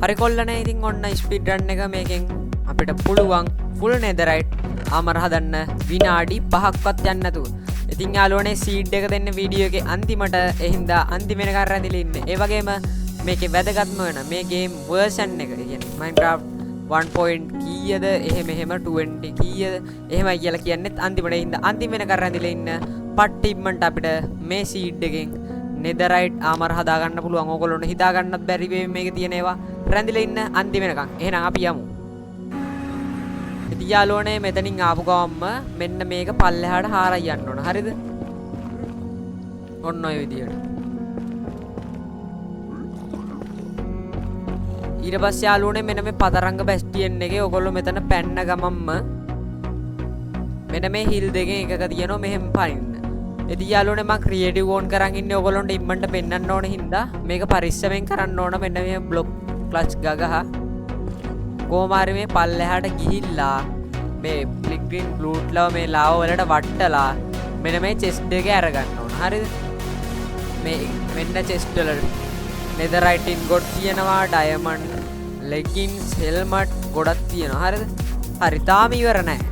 හරි කොල්ලනේ ඉතින් ඔන්න ස්පීඩ් රන් එක මේකෙන් අපිට පුළුවන් ෆුල් නෙදරයිට් ආමර හදන්න විනාඩි 5ක්වත් යන්නේ නැතුව. ඉතින් යාළුවනේ සීඩ් එක දෙන්න වීඩියෝ එකේ අන්තිමට එහින්දා අන්තිම වෙනකන් රැඳිලා ඉන්නේ. ඒ වගේම මේකේ වැදගත්ම වෙන මේ ගේම් වර්ෂන් එක කියන්නේ Minecraft 1. කීයද එහෙම 20 කීයද එහෙමයි කියලා කියන්නේත් අන්තිමට එහින්දා අන්තිම වෙනකන් රැඳිලා ඉන්න පට්ටිම්මන්ට අපිට මේ සීඩ් එකෙන් නෙදරයිට් ආමර හදා ගන්න පුළුවන්. ඕගොල්ලොන්ට හිතා ගන්නත් බැරි මේකේ තියෙන ඒවා රැඳිලා ඉන්න අන්තිම වෙනකන්. එහෙනම් අපි යමු. ඉතින් යාළුවනේ මෙතනින් ආපු ගමන්ම මෙන්න මේක පල්ලෙහාට හාරයි යන්න ඕන. හරිද? ඔන්න ඔය විදියට. ඊට පස්සේ යාළුවනේ මෙන්න මේ පතරංග බැස්ටියන් එකේ ඔයගොල්ලෝ මෙතන පැන්න ගමන්ම මෙන්න මේ හිල් දෙකෙන් එකක තියෙනවා මෙහෙම පනින්න. ඉතින් යාළුවනේ මම ක්‍රියේටිව් ඕන් කරන් ඉන්නේ ඔයගොල්ලොන්ට ඉම්මන්ට පෙන්වන්න ඕන හින්දා මේක පරිස්සමෙන් කරන්න ඕන. මෙන්න මේ බ්ලොක් ක්ලච් ගගහ කොහොම හරි මේ පල්ලෙහාට ගිහිල්ලා මේ ක්ලික්ග්‍රීන් බ්ලූට්ලව මේ ලාව වලට වට්ටලා මෙන්න මේ චෙස්ට් එක අරගන්න ඕන. හරිද? මේ මෙන්න චෙස්ට් වල නෙදරයිට් ඉන්ගොට් තියෙනවා, ඩයමන්ඩ්, ලෙගින්ස්, හෙල්මට් ගොඩක් තියෙනවා. හරිද? හරි තාම ඉවර නැහැ.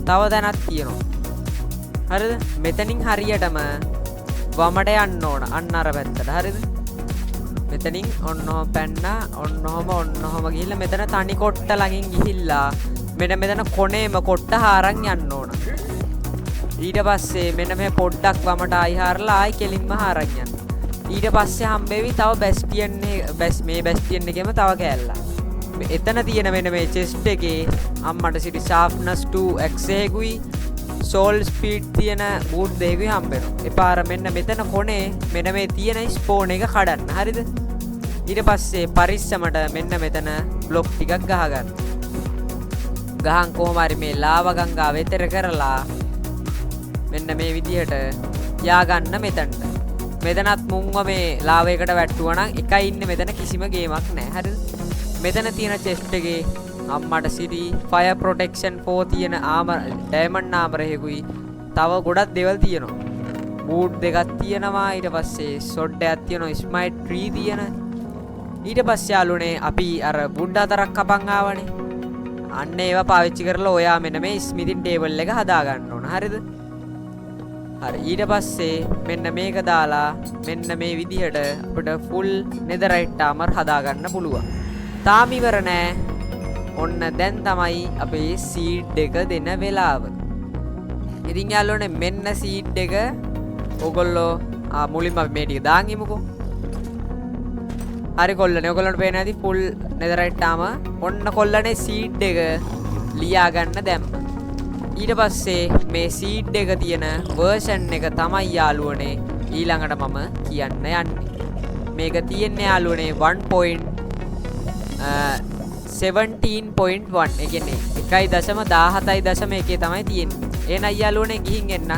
තව දැනක් තියෙනවා. හරිද? මෙතනින් හරියටම වමට යන්න ඕන. අන්න අර පැත්තට. හරිද? මෙතනින් ඔන්නෝම පැන්නා ඔන්නෝම ගිහිල්ලා මෙතන තනි කොට්ට ළඟින් ගිහිල්ලා මෙතන කොනේම කොට්ට හාරන් යන්න ඕන. ඊට පස්සේ මෙන්න මේ පොඩ්ඩක් වමට ආයි හාරලා ආයි කෙලින්ම හාරන් යන්න. ඊට පස්සේ හම්බෙවි තව බැස්ටියන් මේ බැස්ටියන් එකේම තව කෑල්ලක්. එතන තියෙන මෙන්න මේ චෙස්ට් එකේ අම්මට සිටි ෂාර්ප්නස් 2 x එකකුයි සෝල් ස්පීඩ් තියෙන බූට් දෙකකුයි හම්බෙනවා. එපාර මෙන්න මෙතන කොනේ මෙන්න මේ තියෙන ස්පෝන් එක කඩන්න. හරිද? ඊට පස්සේ පරිස්සමට මෙන්න මෙතන බ්ලොක් ටිකක් ගහගන්න. ගහන් කොහොම හරි මේ ලාව ගංගාව වෙතර කරලා මෙන්න මේ විදිහට යා ගන්න මෙතනට. මෙතනත් මුංව මේ ලාවයකට වැට්ටුවා නම් එකයි ඉන්නේ මෙතන කිසිම ගේමක් නැහැ. හරිද? මෙතන තියෙන චෙස්ට් එකේ අම්මට සිටි ෆයර් ප්‍රොටෙක්ෂන් 4 තියෙන ආමර් ඩයමන්ඩ් ආමර් එකකුයි තව ගොඩක් දේවල් තියෙනවා. බූට් දෙකක් තියෙනවා. ඊට පස්සේ සොඩ් එකක් තියෙනවා. ස්මයිට් 3 තියෙන. ඊට පස්සේ යාළුවනේ අපි අර වුඩ් හතරක් කපන් ආවනේ. අන්න ඒවා පාවිච්චි කරලා ඔයා මෙන්න මේ ස්මිතින් ටේබල් එක හදා ගන්න ඕන. හරිද? හරි. ඊට පස්සේ මෙන්න මේක දාලා මෙන්න මේ විදිහට අපිට ෆුල් නෙදරයිට් ආමර් හදා ගන්න පුළුවන්. තාම ඉවර නෑ. ඔන්න දැන් තමයි අපේ සීඩ් එක දෙන වෙලාව. ඉතින් යාළුවනේ මෙන්න සීඩ් එක ඔයගොල්ලෝ මුලින්ම අපි මේ ටික දාන් ඉමුකෝ. හරි කොල්ලනේ ඔයගොල්ලන්ට පේන ඇති ෆුල් නෙදරයිට් ආම ඔන්න කොල්ලනේ සීඩ් එක ලියා ගන්න දැම්ම. ඊට පස්සේ මේ සීඩ් එක තියෙන වර්ෂන් එක තමයි යාළුවනේ ඊළඟට මම කියන්න යන්නේ. මේක තියෙන්නේ යාළුවනේ 1.17.1 ඒ කියන්නේ 1.17.1 තමයි තියෙන්නේ. එහෙනම් යාළුවනේ ගිහින් එන්න.